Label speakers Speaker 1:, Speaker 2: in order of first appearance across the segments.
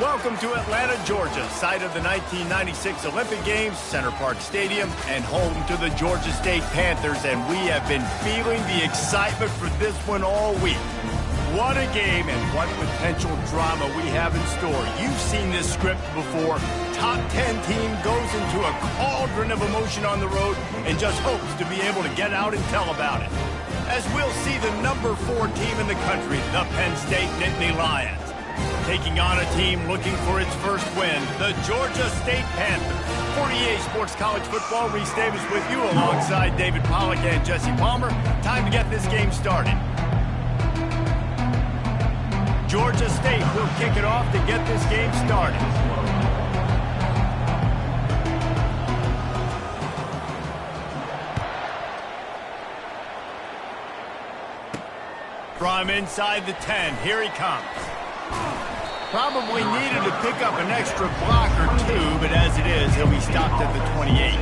Speaker 1: Welcome to Atlanta, Georgia, site of the 1996 Olympic Games, Center Park Stadium, and home to the Georgia State Panthers, and we have been feeling the excitement for this one all week. What a game and what potential drama we have in store. You've seen this script before. Top 10 team goes into a cauldron of emotion on the road and just hopes to be able to get out and tell about it. As we'll see the number 4 team in the country, the Penn State Nittany Lions, taking on a team looking for its first win, the Georgia State Panthers. For EA Sports College Football, Reese Davis with you alongside David Pollack and Jesse Palmer. Time to get this game started. Georgia State will kick it off to get this game started. From inside the 10, here he comes. Probably needed to pick up an extra block or two, but as it is, he'll be stopped at the 28.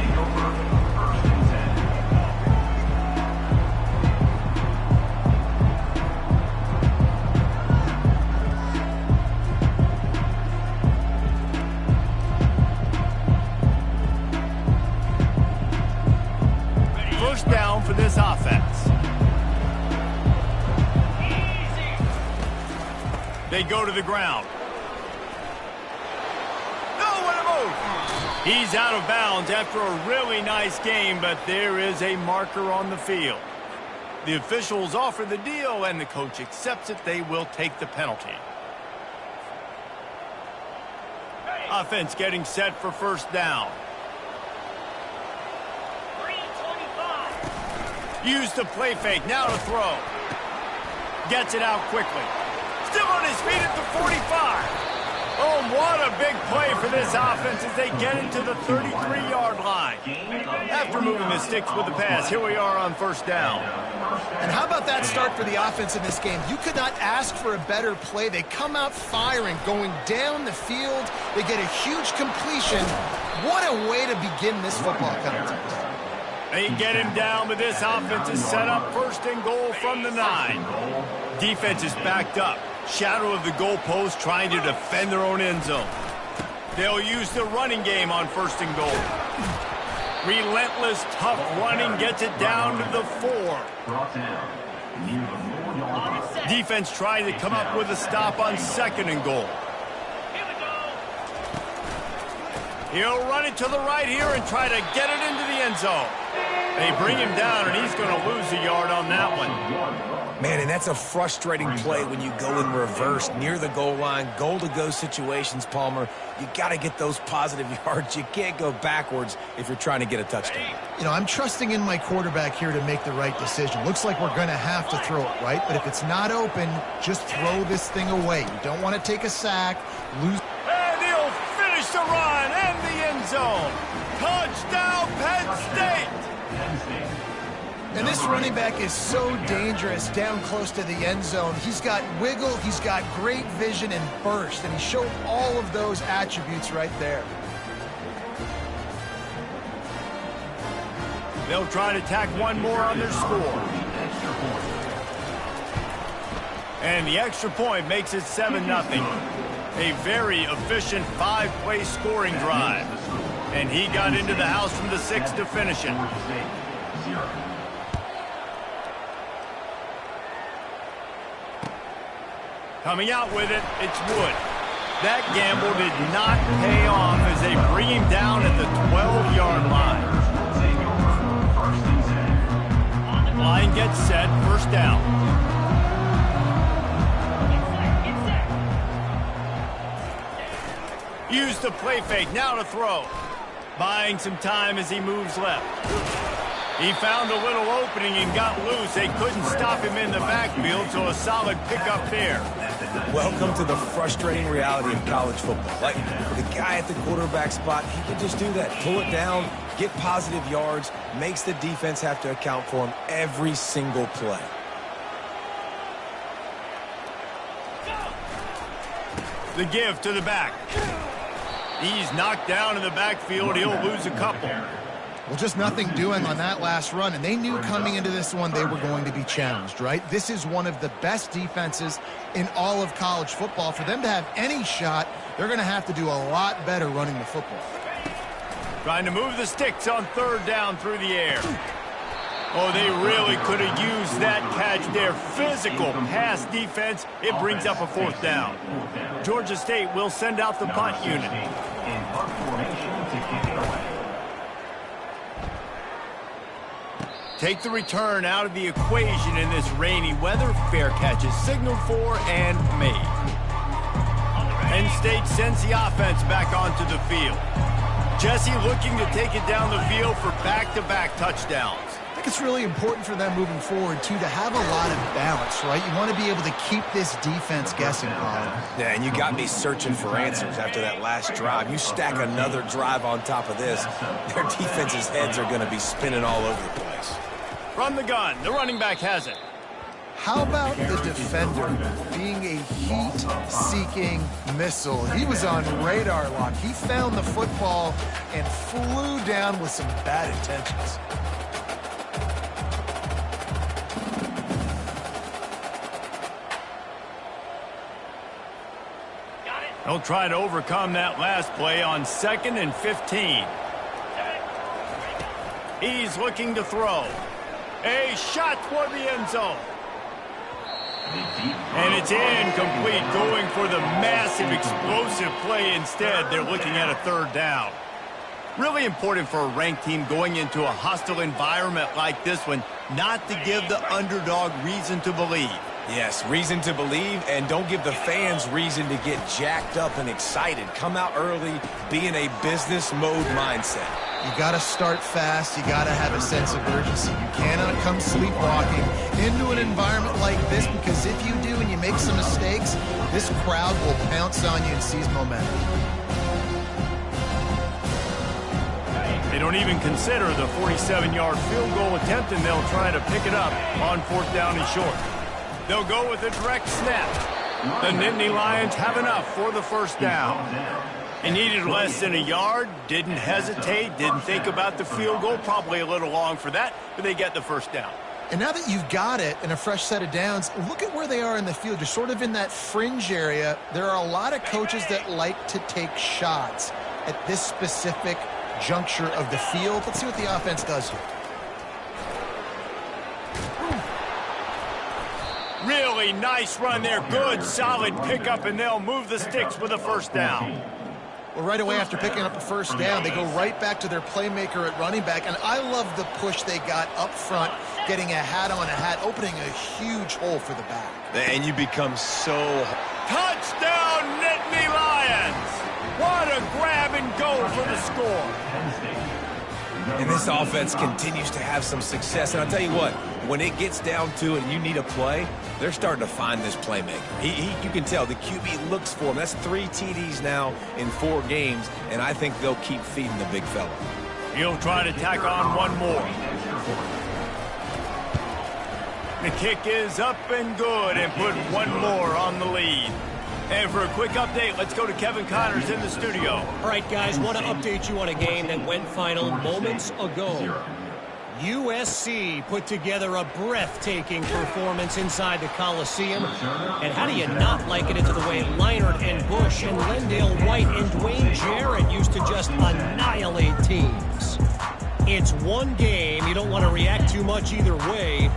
Speaker 1: First down for this offense. They go to the ground. He's out of bounds after a really nice game, but there is a marker on the field. The officials offer the deal, and the coach accepts it. They will take the penalty. Offense getting set for first down. 3:25. Use the play fake. Now to throw. Gets it out quickly. Still on his feet at the 45. Oh, what a big play for this offense as they get into the 33-yard line. After moving the sticks with the pass, here we are on first down.
Speaker 2: And how about that start for the offense in this game? You could not ask for a better play. They come out firing, going down the field. They get a huge completion. What a way to begin this football contest.
Speaker 1: They get him down, but this offense is set up first and goal from the 9. Defense is backed up. Shadow of the goalpost, trying to defend their own end zone. They'll use the running game on first and goal. Relentless, tough running gets it down to the 4. Defense trying to come up with a stop on second and goal. He'll run it to the right here and try to get it into the end zone. They bring him down, and he's going to lose a yard on that one.
Speaker 3: Man, and that's a frustrating play when you go in reverse near the goal line, goal-to-go situations, Palmer. You got to get those positive yards. You can't go backwards if you're trying to get a touchdown.
Speaker 2: You know, I'm trusting in my quarterback here to make the right decision. Looks like we're going to have to throw it, right? But if it's not open, just throw this thing away. You don't want to take a sack, lose.
Speaker 1: And he'll finish the run and the end zone. Touchdown, Penn State!
Speaker 2: And this running back is so dangerous down close to the end zone. He's got wiggle, he's got great vision and burst, and he showed all of those attributes right there.
Speaker 1: They'll try to tack one more on their score. And the extra point makes it 7-0. A very efficient 5-play scoring drive. And he got into the house from the 6 to finish it. Coming out with it, it's Wood. That gamble did not pay off as they bring him down at the 12-yard line. Line gets set, first down. Use the play fake, now to throw. Buying some time as he moves left. He found a little opening and got loose. They couldn't stop him in the backfield, so a solid pickup there.
Speaker 3: Welcome to the frustrating reality of college football. Like, the guy at the quarterback spot, he can just do that. Pull it down, get positive yards, makes the defense have to account for him every single play.
Speaker 1: The give to the back. He's knocked down in the backfield. He'll lose a couple.
Speaker 2: Well, just nothing doing on that last run, and they knew coming into this one they were going to be challenged, right? This is one of the best defenses in all of college football. For them to have any shot, they're going to have to do a lot better running the football.
Speaker 1: Trying to move the sticks on third down through the air. Oh, they really could have used that catch there. Physical pass defense. It brings up a fourth down. Georgia State will send out the punt unit. Take the return out of the equation in this rainy weather. Fair catch is signaled for and made. Penn State sends the offense back onto the field. Jesse looking to take it down the field for back-to-back touchdowns.
Speaker 2: I think it's really important for them moving forward, too, to have a lot of balance, right? You want to be able to keep this defense guessing, Colin.
Speaker 3: Yeah, and you got me searching for answers after that last drive. You stack another drive on top of this, their defense's heads are going to be spinning all over the place.
Speaker 1: From the gun, the running back has it.
Speaker 2: How about the defender being a heat-seeking missile? He was on radar lock. He found the football and flew down with some bad intentions.
Speaker 1: They'll try to overcome that last play on 2nd and 15. He's looking to throw. A shot toward the end zone. And it's incomplete, going for the massive explosive play instead. They're looking at a third down. Really important for a ranked team going into a hostile environment like this one, not to give the underdog reason to believe.
Speaker 3: Yes, reason to believe, and don't give the fans reason to get jacked up and excited. Come out early, be in a business mode mindset.
Speaker 2: You got to start fast. You got to have a sense of urgency. You cannot come sleepwalking into an environment like this, because if you do and you make some mistakes, this crowd will pounce on you and seize momentum.
Speaker 1: They don't even consider the 47-yard field goal attempt, and they'll try to pick it up on 4th down and short. They'll go with a direct snap. The Nittany Lions have enough for the first down. They needed less than a yard, didn't hesitate, didn't think about the field goal. Probably a little long for that, but they get the first down.
Speaker 2: And now that you've got it and a fresh set of downs, look at where they are in the field. You're sort of in that fringe area. There are a lot of coaches that like to take shots at this specific juncture of the field. Let's see what the offense does here.
Speaker 1: Really nice run there. Good, solid pickup, and they'll move the sticks with a first down.
Speaker 2: Well, right away after picking up the first down, they go right back to their playmaker at running back. And I love the push they got up front, getting a hat on a hat, opening a huge hole for the back.
Speaker 3: And you become so...
Speaker 1: Touchdown, Nittany Lions! What a grab and go for the score.
Speaker 3: And this offense continues to have some success. And I'll tell you what, when it gets down to it and you need a play, they're starting to find this playmaker. You can tell the QB looks for him. That's 3 TDs now in 4 games, and I think they'll keep feeding the big fella.
Speaker 1: He'll try to tack on one more. The kick is up and good, and put one more on the lead. And for a quick update, let's go to Kevin Connors in the studio.
Speaker 4: All right, guys, want to update you on a game that went final moments ago. USC put together a breathtaking performance inside the Coliseum. And how do you not like it? It's the way Leinart and Bush and Lendale White and Dwayne Jarrett used to just annihilate teams. It's one game. You don't want to react too much either way.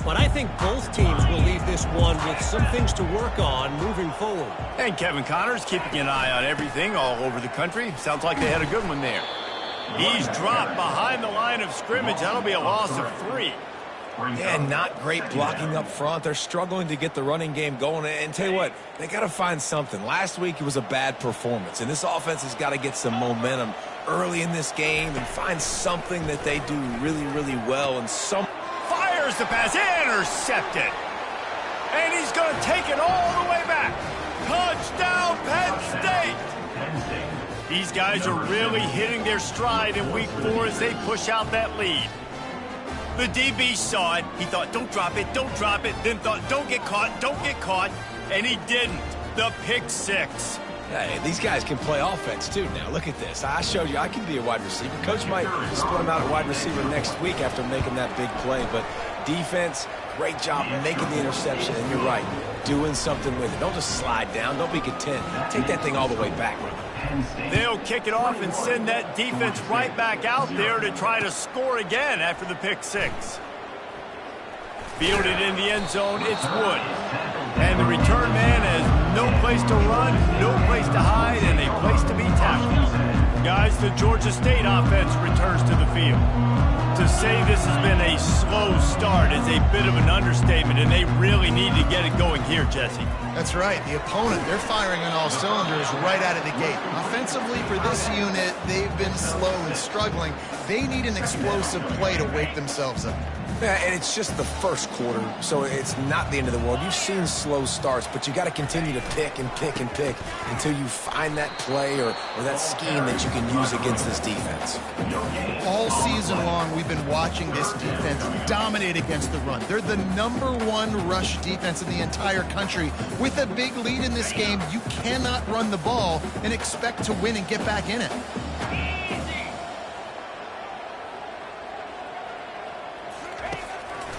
Speaker 4: But I think both teams will leave this one with some things to work on moving forward.
Speaker 1: And Kevin Connors keeping an eye on everything all over the country. Sounds like they had a good one there. He's dropped behind the line of scrimmage. That'll be a loss of 3.
Speaker 3: Yeah, not great blocking up front. They're struggling to get the running game going. And tell you what, they got to find something. Last week it was a bad performance, and this offense has got to get some momentum early in this game and find something that they do really, really well. And
Speaker 1: fires the pass, intercepted. And he's going to take it all the way back. Touchdown, Penn State. These guys are really hitting their stride in week 4 as they push out that lead. The DB saw it. He thought, don't drop it, don't drop it. Then thought, don't get caught, and he didn't. The pick 6.
Speaker 3: Hey, these guys can play offense, too, now. Look at this. I showed you I can be a wide receiver. Coach might split him out at wide receiver next week after making that big play. But defense, great job making the interception. And you're right, doing something with it. Don't just slide down. Don't be content. Take that thing all the way back.
Speaker 1: They'll kick it off and send that defense right back out there to try to score again after the pick six. Fielded in the end zone, it's Wood. And the return man has no place to run, no place to hide, and a place to be tackled. Guys, the Georgia State offense returns to the field. To say this has been a slow start is a bit of an understatement, and they really need to get it going here, Jesse.
Speaker 2: That's right. The opponent, they're firing on all cylinders right out of the gate. Offensively, for this unit, they've been slow and struggling. They need an explosive play to wake themselves up.
Speaker 3: Yeah, and it's just the first quarter, so it's not the end of the world. You've seen slow starts, but you got to continue to pick and pick and pick until you find that play or that scheme that you can use against this defense.
Speaker 2: All season long, we've been watching this defense dominate against the run. They're the #1 rush defense in the entire country. With a big lead in this game, you cannot run the ball and expect to win and get back in it.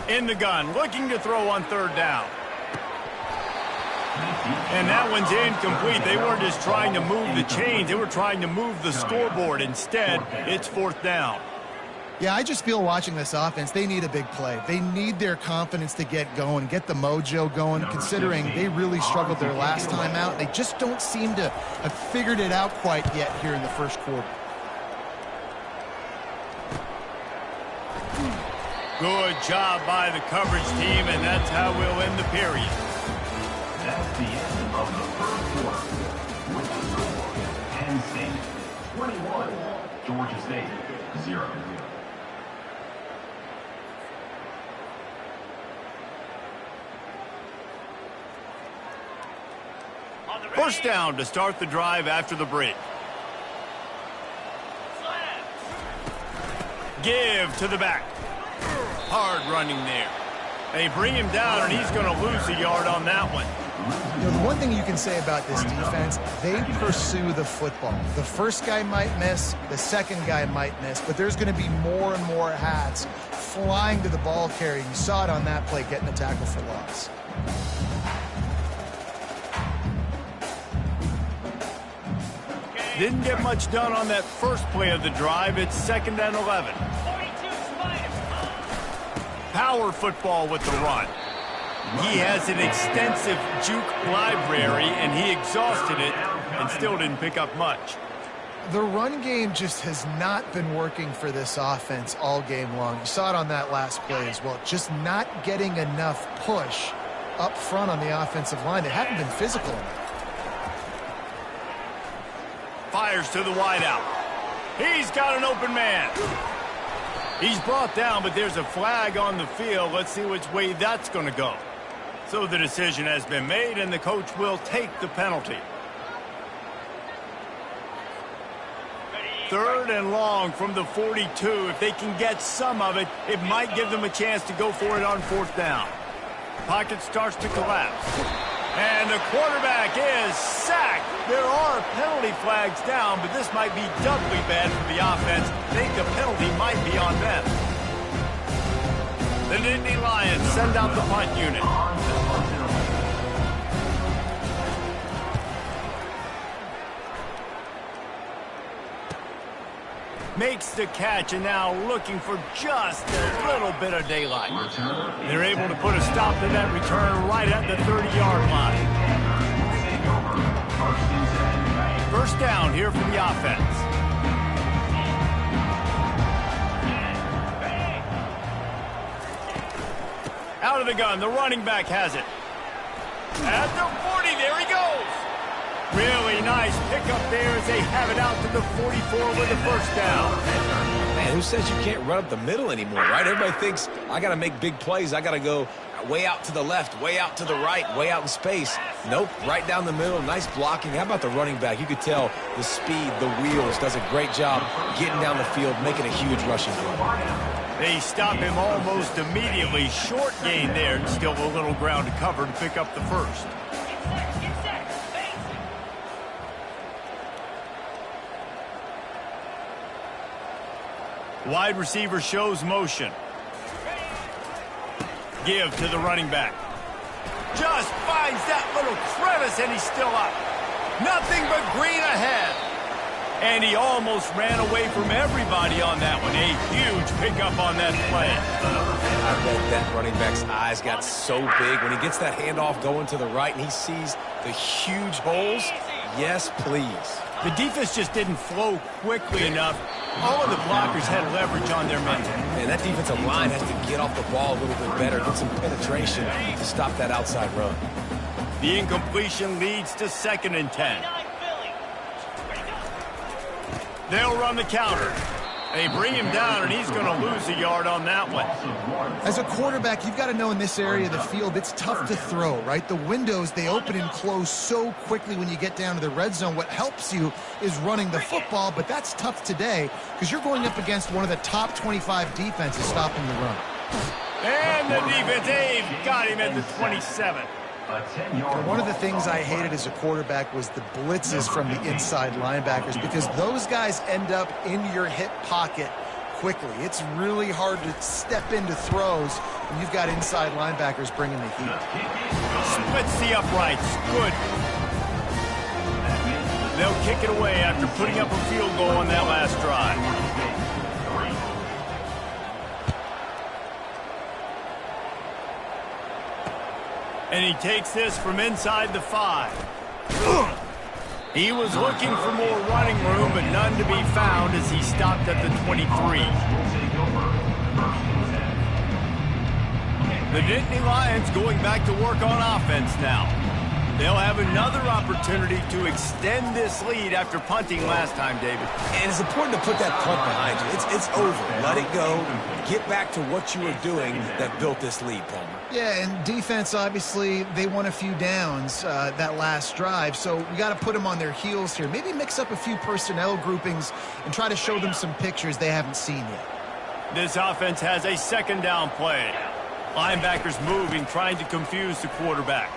Speaker 1: In the gun, looking to throw on third down. And that one's incomplete. They weren't just trying to move the chains. They were trying to move the scoreboard. Instead, it's fourth down.
Speaker 2: Yeah, I just feel watching this offense, they need a big play. They need their confidence to get going, get the mojo going, considering they really struggled their last time out. They just don't seem to have figured it out quite yet here in the first quarter.
Speaker 1: Good job by the coverage team, and that's how we'll end the period.
Speaker 5: That's the end of the first quarter. With the score, Penn State 21, Georgia State 0.
Speaker 1: First down to start the drive after the break. Give to the back. Hard running there. They bring him down, and he's going to lose a yard on that one.
Speaker 2: You know, the one thing you can say about this defense, they pursue the football. The first guy might miss, the second guy might miss, but there's going to be more and more hats flying to the ball carrier. You saw it on that play, getting a tackle for loss.
Speaker 1: Didn't get much done on that first play of the drive. It's 2nd and 11. Power football with the run. He has an extensive juke library, and he exhausted it and still didn't pick up much.
Speaker 2: The run game just has not been working for this offense all game long. You saw it on that last play as well. Just not getting enough push up front on the offensive line. They haven't been physical enough.
Speaker 1: Fires to the wideout. He's got an open man. He's brought down, but there's a flag on the field. Let's see which way that's going to go. So the decision has been made, and the coach will take the penalty. 3rd and long from the 42. If they can get some of it, it might give them a chance to go for it on 4th down. Pocket starts to collapse. And the quarterback is sacked. There are penalty flags down, but this might be doubly bad for the offense. I think the penalty might be on them. The Nittany Lions send out the punt unit. Makes the catch, and now looking for just a little bit of daylight. They're able to put a stop to that return right at the 30-yard line. First down here for the offense. Out of the gun, the running back has it. At the 40, there he goes. Really nice pickup there as they have it out to the 44 with a first down.
Speaker 3: Man, who says you can't run up the middle anymore, right? Everybody thinks, I got to make big plays. I got to go way out to the left, way out to the right, way out in space. Nope, right down the middle, nice blocking. How about the running back? You could tell the speed, the wheels, does a great job getting down the field, making a huge rushing play.
Speaker 1: They stop him almost immediately. Short gain there, and still a little ground to cover to pick up the first. Wide receiver shows motion. Give to the running back. Just finds that little crevice, and he's still up. Nothing but green ahead. And he almost ran away from everybody on that one. A huge pickup on that play.
Speaker 3: I bet that running back's eyes got so big when he gets that handoff going to the right and he sees the huge holes. Yes, please.
Speaker 1: The defense just didn't flow quickly enough. All of the blockers had leverage on their men.
Speaker 3: And that defensive line has to get off the ball a little bit better, get some penetration to stop that outside run.
Speaker 1: The incompletion leads to 2nd and 10. They'll run the counter. They bring him down, and he's going to lose a yard on that one.
Speaker 2: As a quarterback, you've got to know in this area of the field, it's tough to throw, right? The windows, they open and close so quickly when you get down to the red zone. What helps you is running the football, but that's tough today because you're going up against one of the top 25 defenses stopping the run.
Speaker 1: And the defense, they've got him at the 27.
Speaker 2: One of the things I hated as a quarterback was the blitzes from the inside linebackers because those guys end up in your hip pocket quickly. It's really hard to step into throws when you've got inside linebackers bringing the heat.
Speaker 1: Splits the uprights. Good. They'll kick it away after putting up a field goal on that last drive. And he takes this from inside the 5. He was looking for more running room, but none to be found as he stopped at the 23. The Nittany Lions going back to work on offense now. They'll have another opportunity to extend this lead after punting last time, David.
Speaker 3: And it's important to put that punt behind you. It's over. Let it go. Get back to what you were doing that built this lead, Palmer.
Speaker 2: Yeah, and defense, obviously, they won a few downs that last drive, so we got to put them on their heels here. Maybe mix up a few personnel groupings and try to show them some pictures they haven't seen yet.
Speaker 1: This offense has a 2nd down play. Linebackers moving, trying to confuse the quarterback.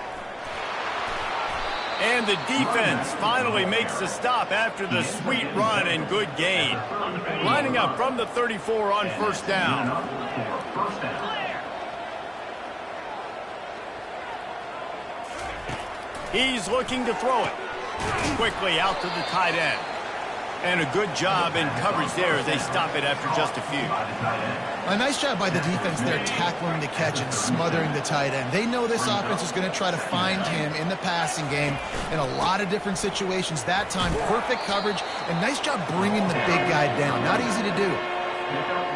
Speaker 1: And the defense finally makes the stop after the sweet run and good gain. Lining up from the 34 on 1st down. He's looking to throw it. Quickly out to the tight end. And a good job in coverage there as they stop it after just a few.
Speaker 2: A nice job by the defense there tackling the catch and smothering the tight end. They know this offense is going to try to find him in the passing game in a lot of different situations. That time, perfect coverage and nice job bringing the big guy down. Not easy to do.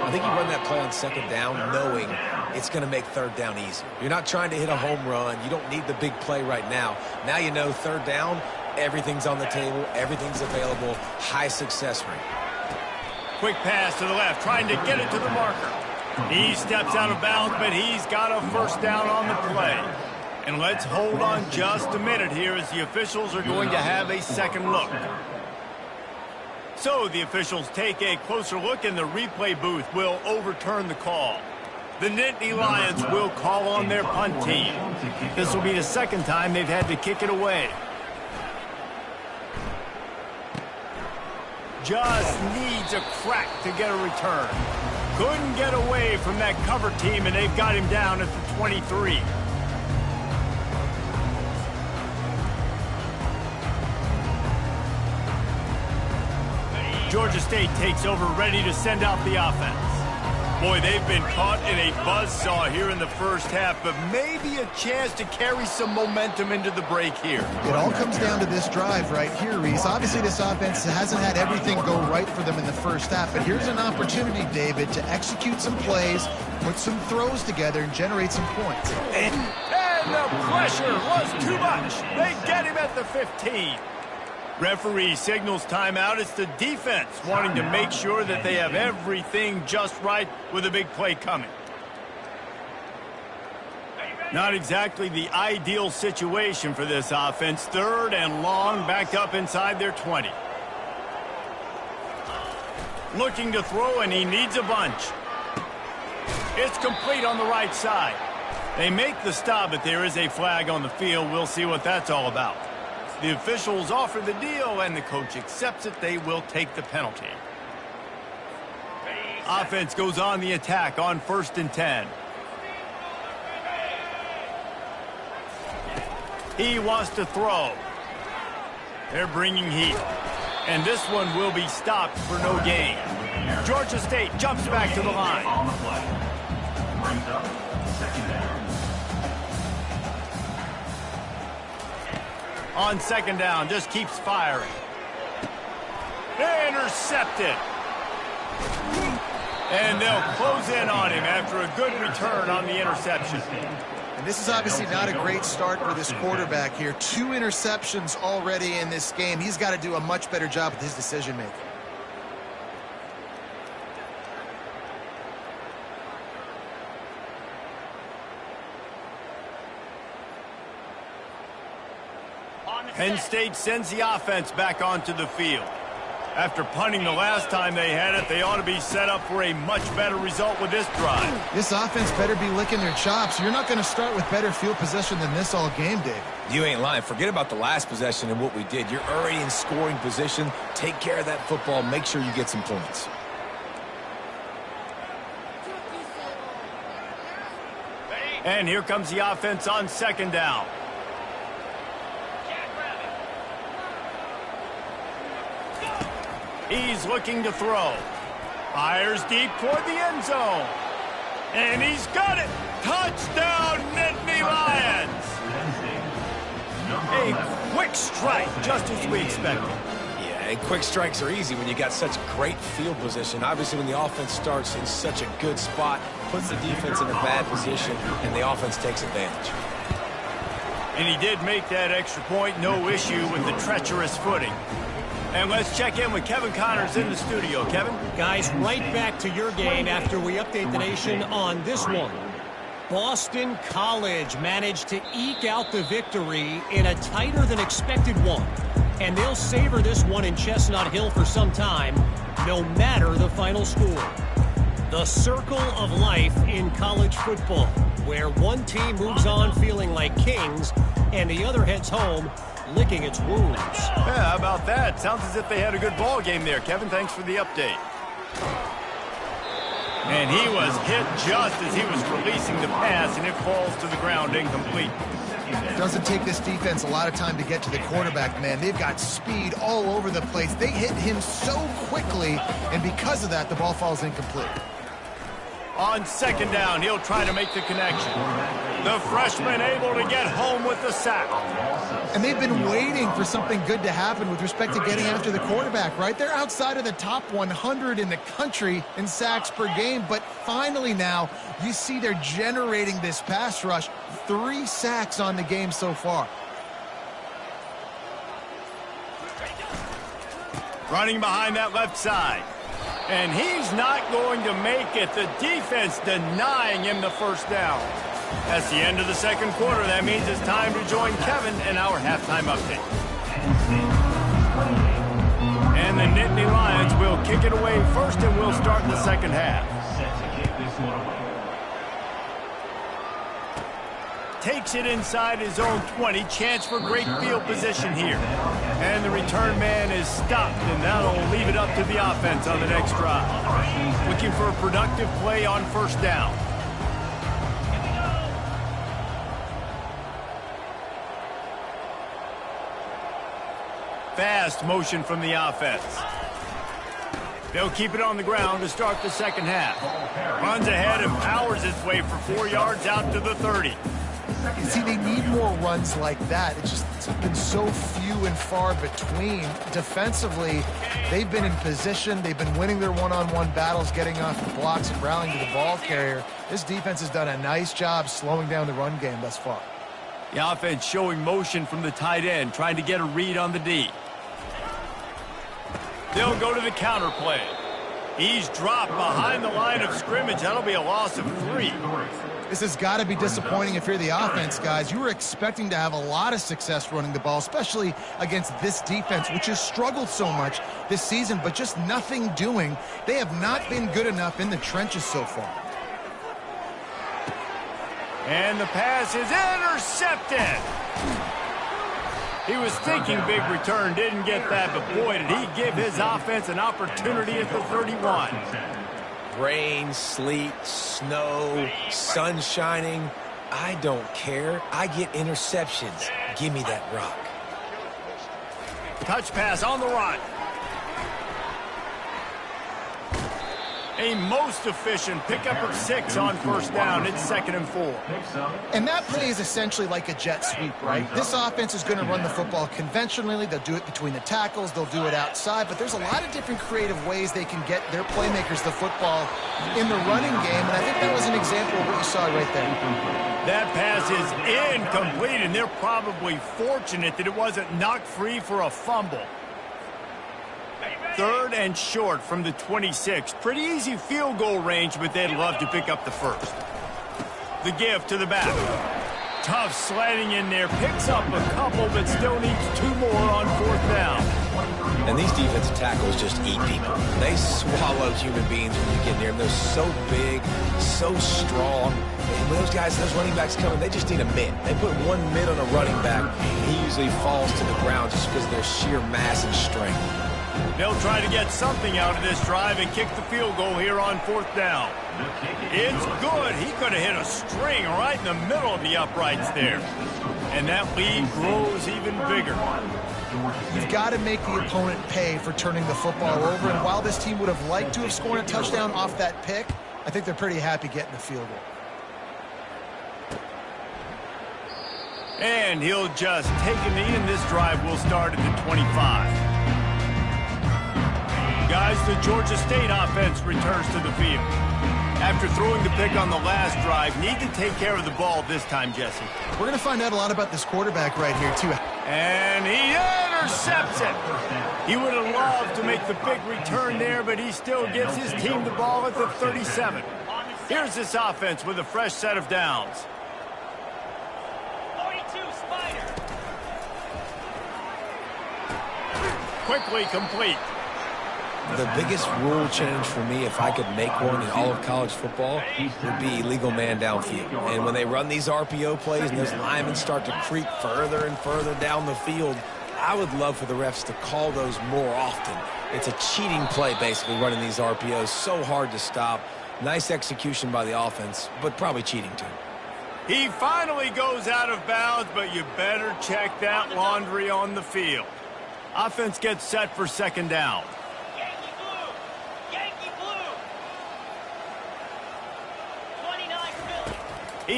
Speaker 3: I think you run that play on 2nd down knowing it's going to make 3rd down easy. You're not trying to hit a home run. You don't need the big play right now. Now you know 3rd down, everything's on the table, everything's available, high success rate.
Speaker 1: Quick pass to the left, trying to get it to the marker. He steps out of bounds, but he's got a 1st down on the play. And let's hold on just a minute here as the officials are going to have a second look. So the officials take a closer look, and the replay booth will overturn the call. The Nittany Lions will call on their punt team. This will be the 2nd time they've had to kick it away. Just needs a crack to get a return. Couldn't get away from that cover team, and they've got him down at the 23. Georgia State takes over, ready to send out the offense. Boy, they've been caught in a buzzsaw here in the 1st half, but maybe a chance to carry some momentum into the break here.
Speaker 2: It all comes down to this drive right here, Reese. Obviously, this offense hasn't had everything go right for them in the 1st half, but here's an opportunity, David, to execute some plays, put some throws together, and generate some points.
Speaker 1: And the pressure was too much. They get him at the 15. Referee signals timeout. It's the defense wanting to make sure that they have everything just right with a big play coming. Not exactly the ideal situation for this offense. 3rd and long, backed up inside their 20. Looking to throw, and he needs a bunch. It's complete on the right side. They make the stop, but there is a flag on the field. We'll see what that's all about. The officials offer the deal, and the coach accepts it. They will take the penalty. Offense goes on the attack on 1st and 10. He wants to throw. They're bringing heat. And this one will be stopped for no gain. Georgia State jumps back to the line.
Speaker 5: On the play. Brings up 2nd down.
Speaker 1: On 2nd down, just keeps firing. Intercepted. And they'll close in on him after a good return on the interception.
Speaker 2: And this is obviously not a great start for this quarterback here. 2 interceptions already in this game. He's got to do a much better job with his decision-making.
Speaker 1: Penn State sends the offense back onto the field. After punting the last time they had it, they ought to be set up for a much better result with this drive.
Speaker 2: This offense better be licking their chops. You're not going to start with better field possession than this all game, Dave.
Speaker 3: You ain't lying. Forget about the last possession and what we did. You're already in scoring position. Take care of that football. Make sure you get some points.
Speaker 1: And here comes the offense on 2nd down. He's looking to throw. Fires deep toward the end zone. And he's got it. Touchdown, Nittany Lions. A quick strike, just as we expected.
Speaker 3: Yeah, and quick strikes are easy when you got such great field position. Obviously, when the offense starts in such a good spot, puts the defense in a bad position, and the offense takes advantage.
Speaker 1: And he did make that extra point, no issue with the treacherous footing. And let's check in with Kevin Connors in the studio. Kevin?
Speaker 4: Guys, right back to your game after we update the nation on this one. Boston College managed to eke out the victory in a tighter than expected one. And they'll savor this one in Chestnut Hill for some time, no matter the final score. The circle of life in college football, where one team moves on feeling like kings and the other heads home licking its wounds.
Speaker 1: Yeah, how about that? Sounds as if they had a good ball game there. Kevin, thanks for the update. And he was hit just as he was releasing the pass, and it falls to the ground incomplete.
Speaker 2: It doesn't take this defense a lot of time to get to the quarterback, man. They've got speed all over the place. They hit him so quickly, and because of that, the ball falls incomplete.
Speaker 1: On 2nd down, he'll try to make the connection. The freshman able to get home with the sack.
Speaker 2: And they've been waiting for something good to happen with respect to getting after the quarterback, right? They're outside of the top 100 in the country in sacks per game, but finally now you see they're generating this pass rush. 3 sacks on the game so far.
Speaker 1: Running behind that left side. And he's not going to make it. The defense denying him the first down. That's the end of the 2nd quarter. That means it's time to join Kevin in our halftime update. And the Nittany Lions will kick it away first, and we'll start the 2nd half. Takes it inside his own 20. Chance for great field position here. And the return man is stopped, and that'll leave it up to the offense on the next drive. Looking for a productive play on 1st down. Fast motion from the offense. They'll keep it on the ground to start the 2nd half. Runs ahead and powers his way for 4 yards out to the 30.
Speaker 2: You see, they need more runs like that. It's been so few and far between. Defensively, they've been in position. They've been winning their one-on-one battles, getting off the blocks and rallying to the ball carrier. This defense has done a nice job slowing down the run game thus far.
Speaker 1: The offense showing motion from the tight end, trying to get a read on the D. They'll go to the counter play. He's dropped behind the line of scrimmage. That'll be a loss of 3.
Speaker 2: This has got to be disappointing if you're the offense, guys. You were expecting to have a lot of success running the ball, especially against this defense, which has struggled so much this season, but just nothing doing. They have not been good enough in the trenches so far.
Speaker 1: And the pass is intercepted. He was thinking big return, didn't get that, but boy, did he give his offense an opportunity at the 31.
Speaker 3: Rain, sleet, snow, sun shining. I don't care. I get interceptions. Give me that rock.
Speaker 1: Touch pass on the run. A most efficient pickup of 6 on first down. It's 2nd and 4.
Speaker 2: And that play is essentially like a jet sweep, right? This offense is going to run the football conventionally. They'll do it between the tackles. They'll do it outside. But there's a lot of different creative ways they can get their playmakers the football in the running game. And I think that was an example of what you saw right there.
Speaker 1: That pass is incomplete, and they're probably fortunate that it wasn't knocked free for a fumble. 3rd and short from the 26. Pretty easy field goal range, but they'd love to pick up the first. The give to the back. Tough sliding in there. Picks up a couple, but still needs 2 more on 4th down.
Speaker 3: And these defensive tackles just eat people. They swallow human beings when you get near them. They're so big, so strong. And when those guys, those running backs coming, they just need a mid. They put 1 mid on a running back, and he usually falls to the ground just because of their sheer mass and strength.
Speaker 1: They'll try to get something out of this drive and kick the field goal here on 4th down. It's good. He could have hit a string right in the middle of the uprights there. And that lead grows even bigger.
Speaker 2: You've got to make the opponent pay for turning the football over. And while this team would have liked to have scored a touchdown off that pick, I think they're pretty happy getting the field goal.
Speaker 1: And he'll just take a knee, and this drive will start at the 25. Guys, the Georgia State offense returns to the field. After throwing the pick on the last drive, need to take care of the ball this time, Jesse.
Speaker 2: We're going to find out a lot about this quarterback right here, too.
Speaker 1: And he intercepts it. He would have loved to make the big return there, but he still gives his team the ball at the 37. Here's this offense with a fresh set of downs.
Speaker 6: 42 Spider.
Speaker 1: Quickly complete.
Speaker 3: The biggest rule change for me, if I could make one in all of college football, would be illegal man downfield. And when they run these RPO plays and those linemen start to creep further and further down the field, I would love for the refs to call those more often. It's a cheating play, basically, running these RPOs. So hard to stop. Nice execution by the offense, but probably cheating too.
Speaker 1: He finally goes out of bounds, but you better check that laundry on the field. Offense gets set for 2nd down.
Speaker 6: Yankee blue. Yankee blue. 29 Philly.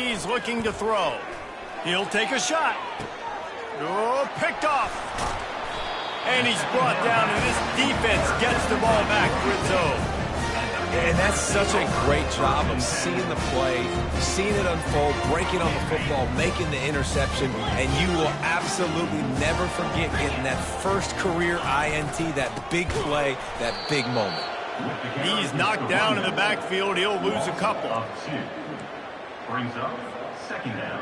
Speaker 1: He's looking to throw. He'll take a shot. Oh, picked off. And he's brought down, and this defense gets the ball back for its own.
Speaker 3: And that's such a great job of seeing the play, seeing it unfold, breaking on the football, making the interception, and you will absolutely never forget getting that first career INT, that big play, that big moment.
Speaker 1: He's knocked down in the backfield. He'll lose a couple.
Speaker 5: Brings up 2nd down.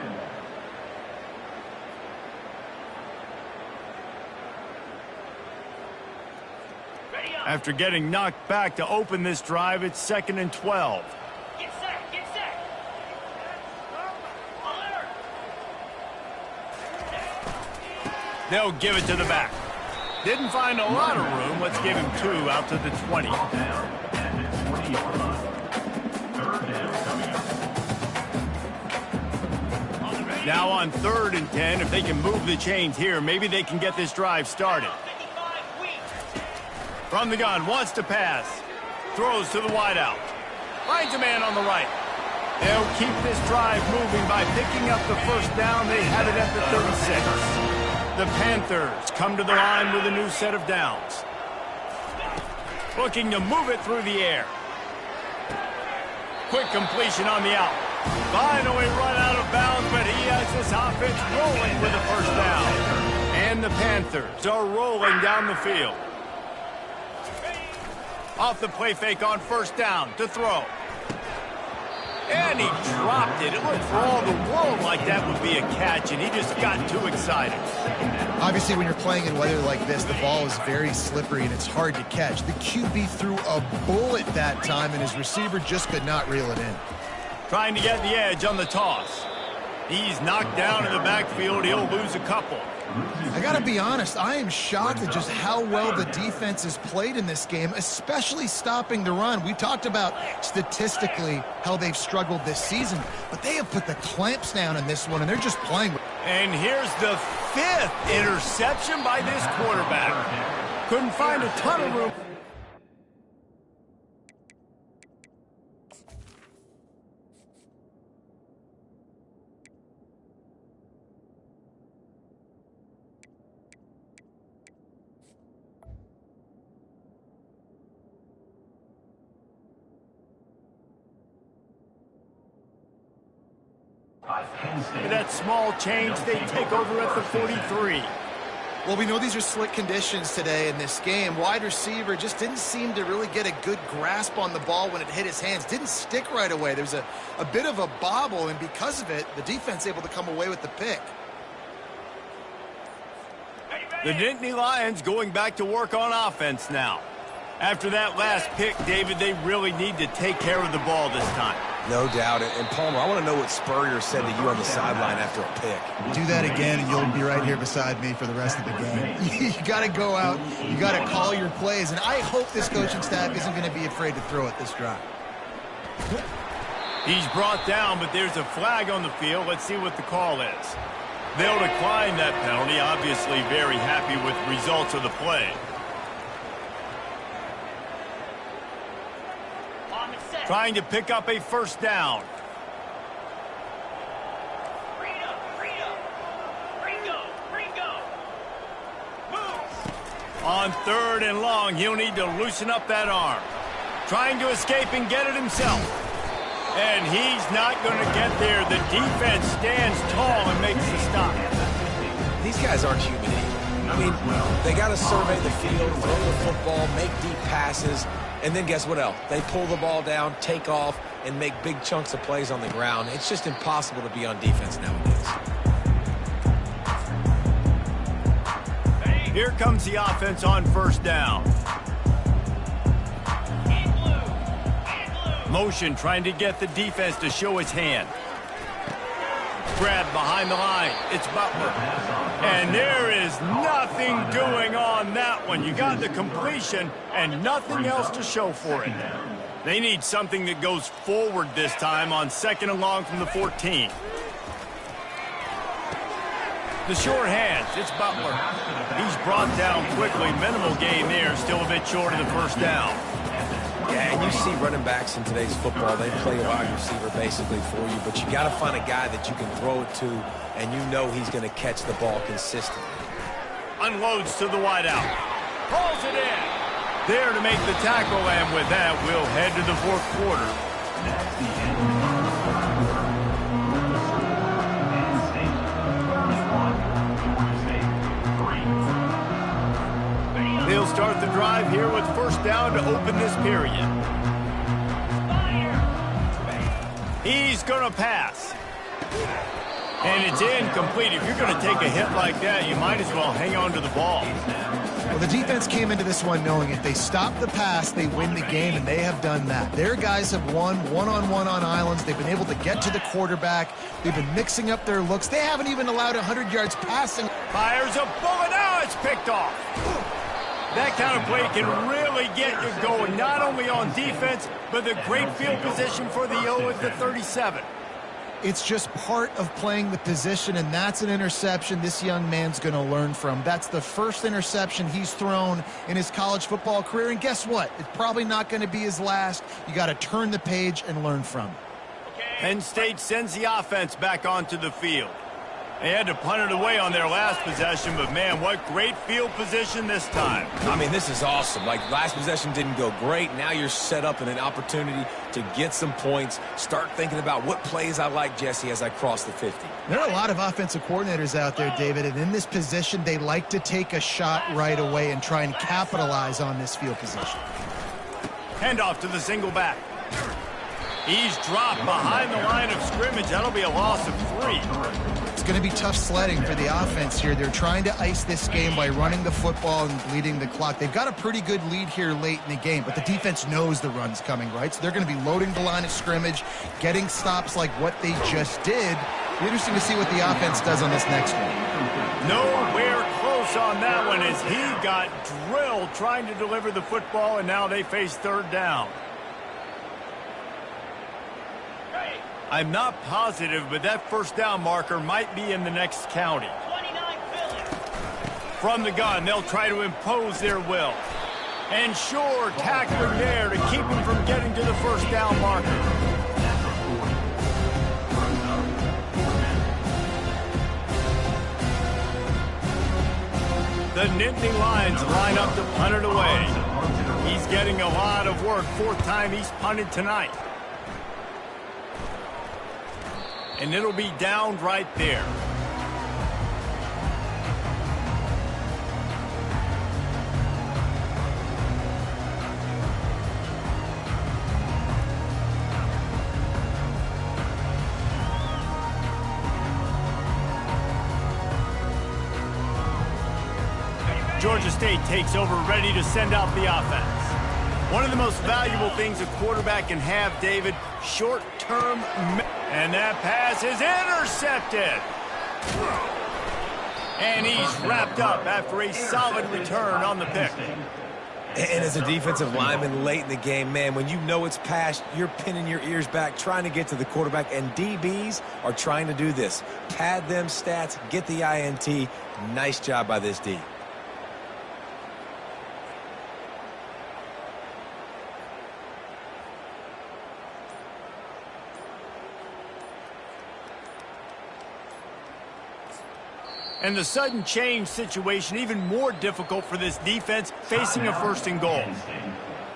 Speaker 1: After getting knocked back to open this drive, it's 2nd and 12.
Speaker 6: Get set. Get set. Alert.
Speaker 1: They'll give it to the back. Didn't find a lot of room. Let's give him 2 out to the 20.
Speaker 5: Down at the 20-yard line. 3rd down coming up.
Speaker 1: Now on 3rd and 10, if they can move the chains here, maybe they can get this drive started. From the gun, wants to pass. Throws to the wideout. Finds a man on the right. They'll keep this drive moving by picking up the first down. They have it at the 36. The Panthers come to the line with a new set of downs. Looking to move it through the air. Quick completion on the out. Finally run out of bounds, but he has this offense rolling with the first down. And the Panthers are rolling down the field. Off the play fake on first down to throw. And he dropped it. It looked for all the world like that would be a catch, and he just got too excited.
Speaker 2: Obviously, when you're playing in weather like this, the ball is very slippery and it's hard to catch. The QB threw a bullet that time, and his receiver just could not reel it in.
Speaker 1: Trying to get the edge on the toss. He's knocked down in the backfield. He'll lose a couple.
Speaker 2: I got to be honest, I am shocked at just how well the defense has played in this game, especially stopping the run. We talked about statistically how they've struggled this season, but they have put the clamps down in this one, and they're just playing with it.
Speaker 1: And here's the 5th interception by this quarterback. Couldn't find a ton of room. With that small change, they take over at the 43.
Speaker 2: Well, we know these are slick conditions today in this game. Wide receiver just didn't seem to really get a good grasp on the ball when it hit his hands. Didn't stick right away. There's a bit of a bobble, and because of it, the defense able to come away with the pick.
Speaker 1: The Nittany Lions going back to work on offense now. After that last pick, David, they really need to take care of the ball this time.
Speaker 3: No doubt. And Palmer, I want to know what Spurrier said to you on the sideline after a pick.
Speaker 2: Do that again, and you'll be right here beside me for the rest of the game. You got to go out. You got to call your plays, and I hope this coaching staff isn't going to be afraid to throw it this drive.
Speaker 1: He's brought down, but there's a flag on the field. Let's see what the call is. They'll decline that penalty. Obviously very happy with the results of the play. Trying to pick up a first down. On 3rd and long, he'll need to loosen up that arm. Trying to escape and get it himself. And he's not going to get there. The defense stands tall and makes the stop.
Speaker 3: These guys aren't human either. I mean, they got to survey the field, throw the football, make deep passes. And then guess what else? They pull the ball down, take off, and make big chunks of plays on the ground. It's just impossible to be on defense nowadays.
Speaker 1: Here comes the offense on first down. Motion trying to get the defense to show its hand. Grab behind the line. It's Butler. And there is nothing doing on that one. You got the completion and nothing else to show for it. They need something that goes forward this time on 2nd and long from the 14. The short hands. It's Butler. He's brought down quickly. Minimal gain there. Still a bit short of the first down.
Speaker 3: Yeah, and you see running backs in today's football, they play a wide receiver basically for you, but you got to find a guy that you can throw it to, and you know he's going to catch the ball consistently.
Speaker 1: Unloads to the wideout. Pulls it in. There to make the tackle, and with that, we'll head to the 4th quarter.
Speaker 5: That's the end of the first quarter. Penn State 31, Georgia State 3.
Speaker 1: They'll start the drive here with first down to open this period. He's going to pass. And it's incomplete. If you're going to take a hit like that, you might as well hang on to the ball.
Speaker 2: Well, the defense came into this one knowing if they stop the pass, they win the game, and they have done that. Their guys have won one-on-one on islands. They've been able to get to the quarterback. They've been mixing up their looks. They haven't even allowed 100 yards passing.
Speaker 1: Fires a bullet. Now it's picked off. That kind of play can really get you going, not only on defense, but the great field position for the O at the 37.
Speaker 2: It's just part of playing the position, and that's an interception this young man's going to learn from. That's the first interception he's thrown in his college football career, and guess what? It's probably not going to be his last. You got to turn the page and learn from it.
Speaker 1: Penn State sends the offense back onto the field. They had to punt it away on their last possession, but man, what great field position this time.
Speaker 3: I mean, this is awesome. Like, last possession didn't go great. Now you're set up in an opportunity to get some points. Start thinking about what plays I like, Jesse, as I cross the 50.
Speaker 2: There are a lot of offensive coordinators out there, David, and in this position, they like to take a shot right away and try and capitalize on this field position.
Speaker 1: Handoff to the single back. He's dropped behind the line of scrimmage. That'll be a loss of 3.
Speaker 2: It's going to be tough sledding for the offense here. They're trying to ice this game by running the football and bleeding the clock. They've got a pretty good lead here late in the game, but the defense knows the run's coming, right? So they're going to be loading the line of scrimmage, getting stops like what they just did. Be interesting to see what the offense does on this next one.
Speaker 1: Nowhere close on that one as he got drilled trying to deliver the football, and now they face third down. I'm not positive, but that first down marker might be in the next county.
Speaker 6: 29 Philly.
Speaker 1: From the gun, they'll try to impose their will. And sure, tackling there to keep him from getting to the first down marker. The Nittany Lions line up to punt it away. He's getting a lot of work. Fourth time he's punted tonight. And it'll be downed right there. Georgia State takes over, ready to send out the offense. One of the most valuable things a quarterback can have, David, short-term. And that pass is intercepted. And he's wrapped up after a solid return on the pick.
Speaker 3: And as a defensive lineman late in the game, man, when you know it's passed, you're pinning your ears back, trying to get to the quarterback, and DBs are trying to do this. Pad them stats, get the INT. Nice job by this D.
Speaker 1: And the sudden change situation even more difficult for this defense facing a first and goal.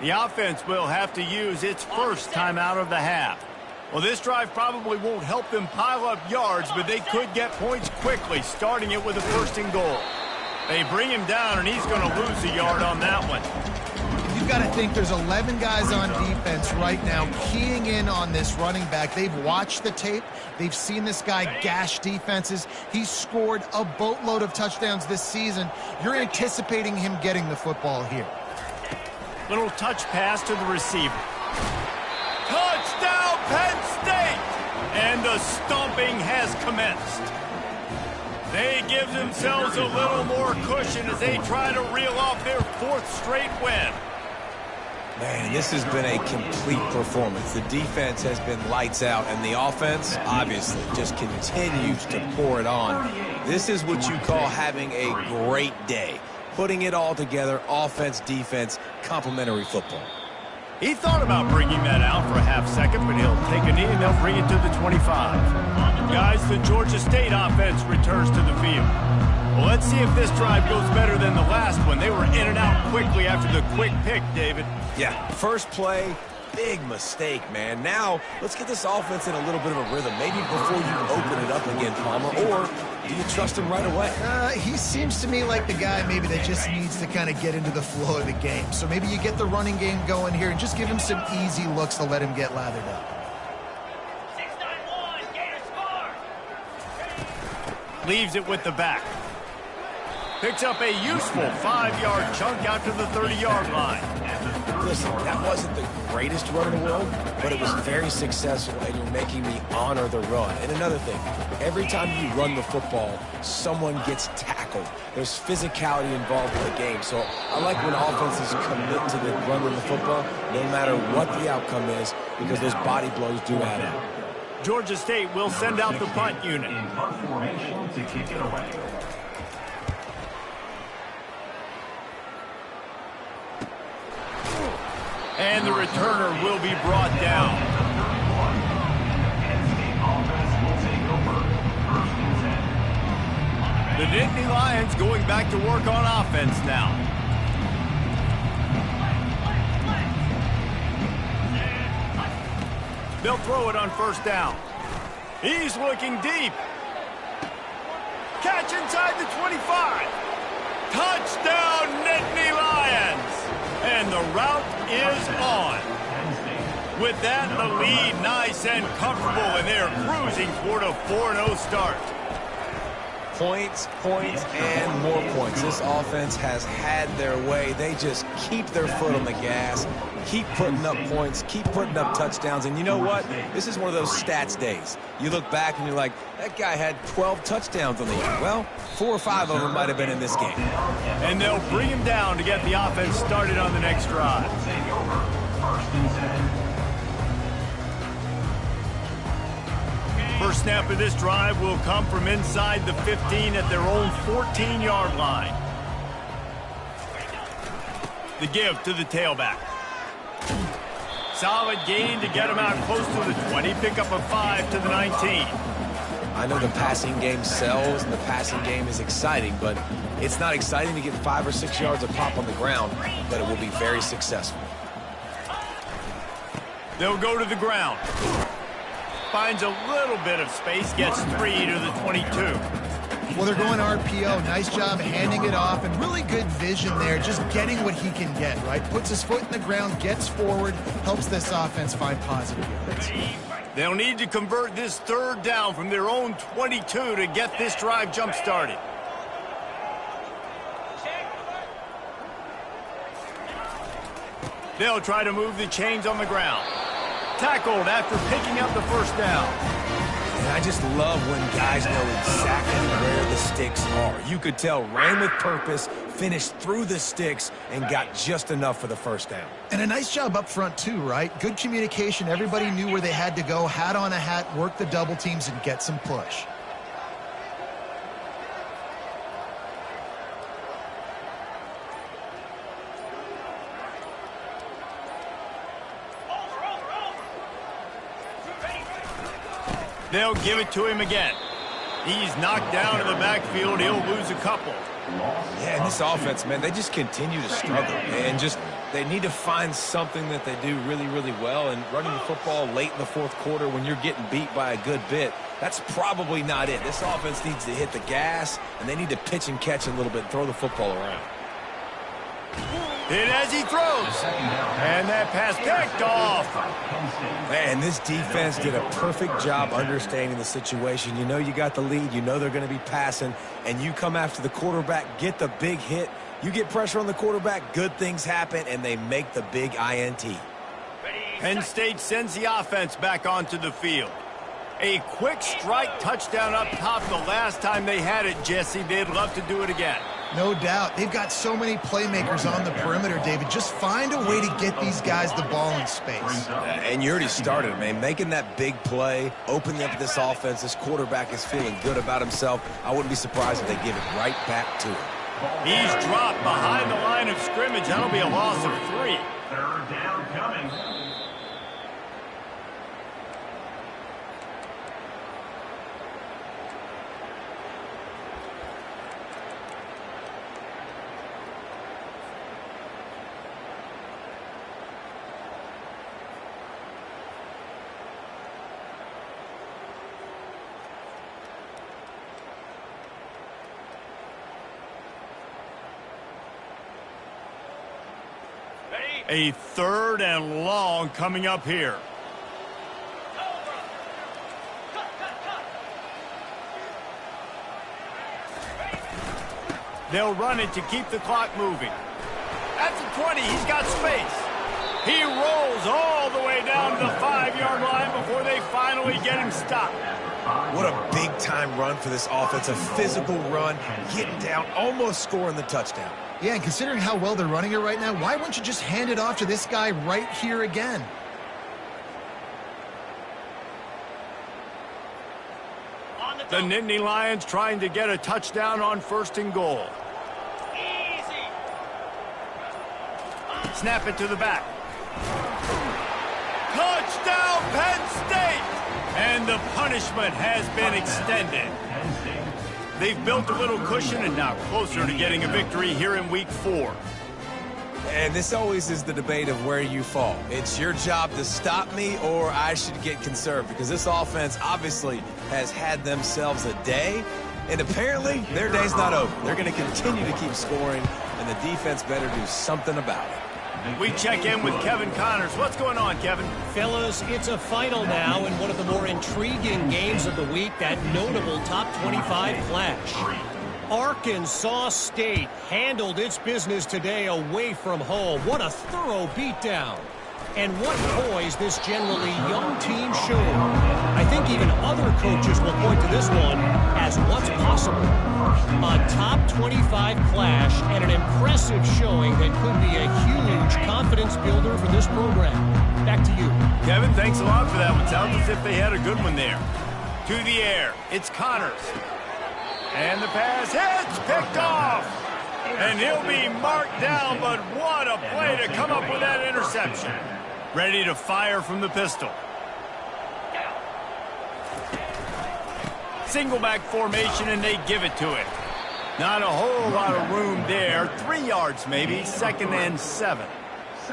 Speaker 1: The offense will have to use its first timeout of the half. Well, this drive probably won't help them pile up yards, but they could get points quickly, starting it with a first and goal. They bring him down, and he's going to lose a yard on that one.
Speaker 2: You've got to think there's 11 guys on defense right now keying in on this running back. They've watched the tape. They've seen this guy gash defenses. He's scored a boatload of touchdowns this season. You're anticipating him getting the football here.
Speaker 1: Little touch pass to the receiver. Touchdown, Penn State! And the stomping has commenced. They give themselves a little more cushion as they try to reel off their fourth straight win.
Speaker 3: Man, this has been a complete performance. The defense has been lights out, and the offense, obviously, just continues to pour it on. This is what you call having a great day. Putting it all together, offense, defense, complementary football.
Speaker 1: He thought about bringing that out for a half second, but he'll take a knee and they'll bring it to the 25. Guys, the Georgia State offense returns to the field. Well, let's see if this drive goes better than the last one. They were in and out quickly after the quick pick, David.
Speaker 3: Yeah, first play, big mistake, man. Now, let's get this offense in a little bit of a rhythm. Maybe before you open it up again, Palmer, or do you trust him right away?
Speaker 2: He seems to me like the guy maybe that just needs to kind of get into the flow of the game. So maybe you get the running game going here and just give him some easy looks to let him get lathered up.
Speaker 6: 6-9-1, Gator score.
Speaker 1: Leaves it with the back. Picks up a useful 5-yard chunk out to the 30-yard line.
Speaker 3: Listen, that wasn't the greatest run in the world, but it was very successful, and you're making me honor the run. And another thing, every time you run the football, someone gets tackled. There's physicality involved in the game. So I like when offenses commit to the run of the football, no matter what the outcome is, because those body blows do add up.
Speaker 1: Georgia State will send out the punt unit.
Speaker 5: In punt formation to kick it away.
Speaker 1: And the returner will be brought down. The Nittany Lions going back to work on offense now. They'll throw it on first down. He's looking deep. Catch inside the 25. Touchdown, Nittany Lions! And the route is on. With that, the lead nice and comfortable, and they're cruising toward a 4-0 start.
Speaker 3: points, and more points. This offense has had their way. They just keep their foot on the gas, keep putting up points, keep putting up touchdowns. And you know what? This is one of those stats days. You look back and you're like, that guy had 12 touchdowns on the year. Well, 4 or 5 of them might have been in this game.
Speaker 1: And they'll bring him down to get the offense started on the next drive. First snap of this drive will come from inside the 15 at their own 14-yard line. The give to the tailback. Solid gain to get him out close to the 20. Pick up a 5 to the 19.
Speaker 3: I know the passing game sells and the passing game is exciting, but it's not exciting to get 5 or 6 yards of pop on the ground, but it will be very successful.
Speaker 1: They'll go to the ground. Finds a little bit of space, gets 3 to the 22.
Speaker 2: Well, they're going RPO. Nice job handing it off, and really good vision there, just getting what he can get, right? Puts his foot in the ground, gets forward, helps this offense find positive yards.
Speaker 1: They'll need to convert this third down from their own 22 to get this drive jump-started. They'll try to move the chains on the ground. Tackled after picking up the first down.
Speaker 3: And I just love when guys know exactly where the sticks are. You could tell ran with purpose, finished through the sticks, and got just enough for the first down.
Speaker 2: And a nice job up front, too, right? Good communication. Everybody knew where they had to go, hat on a hat, work the double teams, and get some push.
Speaker 1: They'll give it to him again. He's knocked down in the backfield. He'll lose a couple.
Speaker 3: Yeah, and this offense, man, they just continue to struggle. And just they need to find something that they do really, really well. And running the football late in the fourth quarter when you're getting beat by a good bit, that's probably not it. This offense needs to hit the gas, and they need to pitch and catch a little bit and throw the football around.
Speaker 1: Hit as he throws. And that pass picked off.
Speaker 3: Man, this defense did a perfect job understanding the situation. You know you got the lead. You know they're going to be passing. And you come after the quarterback, get the big hit. You get pressure on the quarterback, good things happen, and they make the big INT.
Speaker 1: Penn State sends the offense back onto the field. A quick strike touchdown up top the last time they had it, Jesse. They'd love to do it again.
Speaker 2: No doubt. They've got so many playmakers on the perimeter, David. Just find a way to get these guys the ball in space.
Speaker 3: And you already started, man. Making that big play, opening up this offense. This quarterback is feeling good about himself. I wouldn't be surprised if they give it right back to him.
Speaker 1: He's dropped behind the line of scrimmage. That'll be a loss of 3.
Speaker 5: Third down coming.
Speaker 1: A third and long coming up here. They'll run it to keep the clock moving. At the 20, he's got space. He rolls all the way down to the 5-yard line before they finally get him stopped.
Speaker 3: What a big-time run for this offense. A physical run, getting down, almost scoring the touchdown.
Speaker 2: Yeah, and considering how well they're running it right now, why wouldn't you just hand it off to this guy right here again?
Speaker 1: The Nittany Lions trying to get a touchdown on 1st and goal.
Speaker 6: Easy.
Speaker 1: Snap it to the back. Touchdown, Penn State! And the punishment has been extended. They've built a little cushion and now closer to getting a victory here in Week 4.
Speaker 3: And this always is the debate of where you fall. It's your job to stop me or I should get conserved, because this offense obviously has had themselves a day, and apparently their day's not over. They're going to continue to keep scoring, and the defense better do something about it.
Speaker 1: We check in with Kevin Connors. What's going on, Kevin?
Speaker 4: Fellas, it's a final now in one of the more intriguing games of the week, that notable top 25 clash. Arkansas State handled its business today away from home. What a thorough beatdown. And what poise this generally young team showed. I think even other coaches will point to this one as what's possible. A top 25 clash and an impressive showing that could be a huge confidence builder for this program. Back to you.
Speaker 1: Kevin, thanks a lot for that one. Sounds as if they had a good one there. To the air, it's Connors. And the pass hits, picked off. And he'll be marked down, but what a play to come up with that interception. Ready to fire from the pistol. Single back formation, and they give it to it. Not a whole lot of room there. 3 yards maybe, 2nd and 7.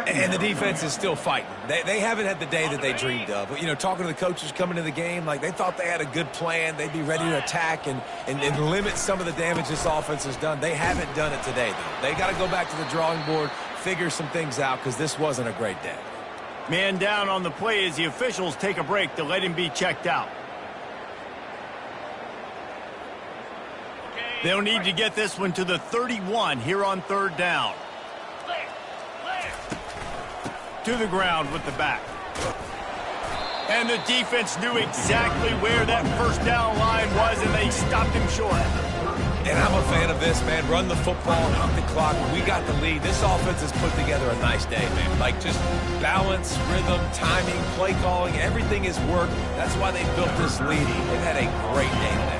Speaker 3: And the defense is still fighting. They haven't had the day that they dreamed of. You know, talking to the coaches coming into the game, like they thought they had a good plan. They'd be ready to attack and limit some of the damage this offense has done. They haven't done it today, though. They got to go back to the drawing board, figure some things out, because this wasn't a great day.
Speaker 1: Man down on the play as the officials take a break to let him be checked out. They'll need to get this one to the 31 here on 3rd down. To the ground with the back. And the defense knew exactly where that 1st down line was, and they stopped him short.
Speaker 3: And I'm a fan of this, man. Run the football, hunt the clock. We got the lead. This offense has put together a nice day, man. Like, just balance, rhythm, timing, play calling, everything has worked. That's why they built this lead. They've had a great day today.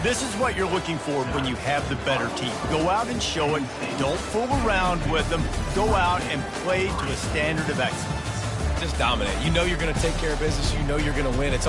Speaker 1: This is what you're looking for when you have the better team. Go out and show it. Don't fool around with them. Go out and play to a standard of excellence.
Speaker 3: Just dominate. You know you're going to take care of business. You know you're going to win. It's